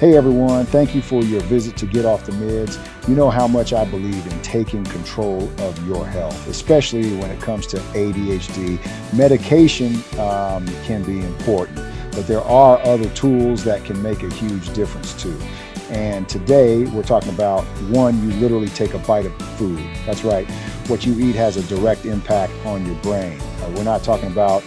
Hey everyone, thank you for your visit to Get Off the Meds. You know how much I believe in taking control of your health, especially when it comes to ADHD. Medication can be important, but there are other tools that can make a huge difference too. And today we're talking about one, you literally take a bite of food. That's right. What you eat has a direct impact on your brain. We're not talking about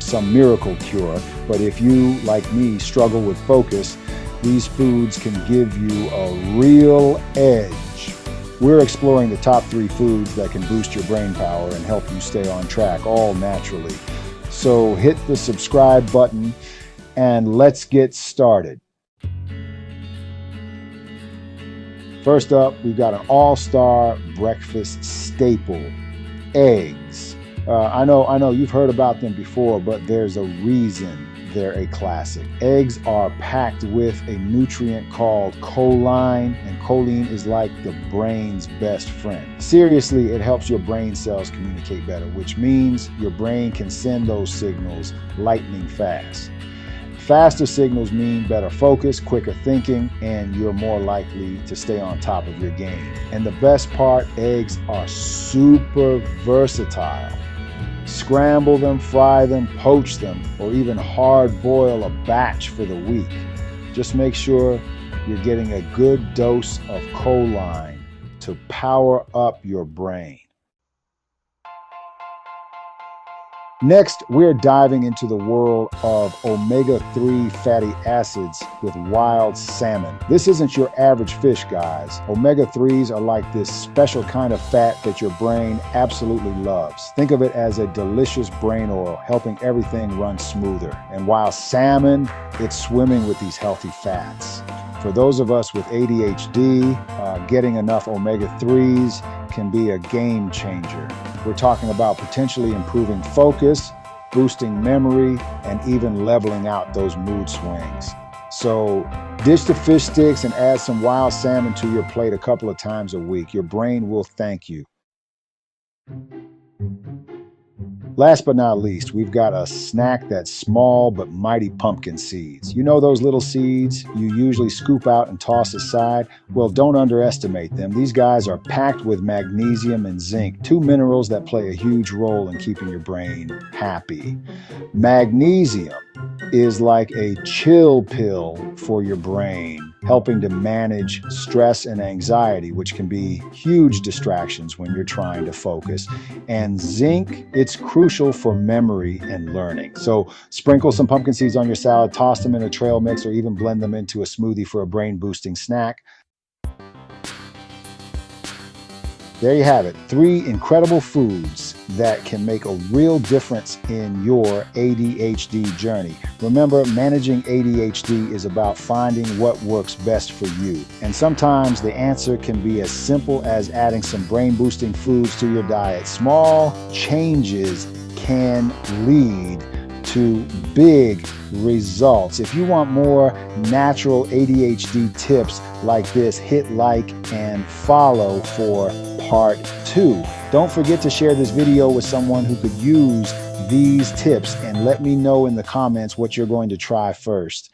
some miracle cure, but if you, like me, struggle with focus, these foods can give you a real edge. We're exploring the top 3 foods that can boost your brain power and help you stay on track, all naturally. So hit the subscribe button and let's get started. First up, we've got an all-star breakfast staple, eggs. I know you've heard about them before, but there's a reason they're a classic. Eggs are packed with a nutrient called choline, and choline is like the brain's best friend. Seriously, it helps your brain cells communicate better, which means your brain can send those signals lightning fast. Faster signals mean better focus, quicker thinking, and you're more likely to stay on top of your game. And the best part, eggs are super versatile. Scramble them, fry them, poach them, or even hard boil a batch for the week. Just make sure you're getting a good dose of choline to power up your brain. Next, we're diving into the world of omega-3 fatty acids with wild salmon. This isn't your average fish, guys. Omega-3s are like this special kind of fat that your brain absolutely loves. Think of it as a delicious brain oil, helping everything run smoother. And while salmon, it's swimming with these healthy fats. For those of us with ADHD, getting enough omega-3s can be a game changer. We're talking about potentially improving focus, boosting memory, and even leveling out those mood swings. So ditch the fish sticks and add some wild salmon to your plate a couple of times a week. Your brain will thank you. Last but not least, we've got a snack that's small but mighty pumpkin seeds. You know those little seeds you usually scoop out and toss aside? Well, don't underestimate them. These guys are packed with magnesium and zinc, 2 minerals that play a huge role in keeping your brain happy. Magnesium is like a chill pill for your brain, helping to manage stress and anxiety, which can be huge distractions when you're trying to focus. And zinc, it's crucial for memory and learning. So sprinkle some pumpkin seeds on your salad, toss them in a trail mix, or even blend them into a smoothie for a brain-boosting snack. There you have it, 3 incredible foods that can make a real difference in your ADHD journey. Remember, managing ADHD is about finding what works best for you. And sometimes the answer can be as simple as adding some brain-boosting foods to your diet. Small changes can lead to big results. If you want more natural ADHD tips like this, hit like and follow for part 2. Don't forget to share this video with someone who could use these tips and let me know in the comments what you're going to try first.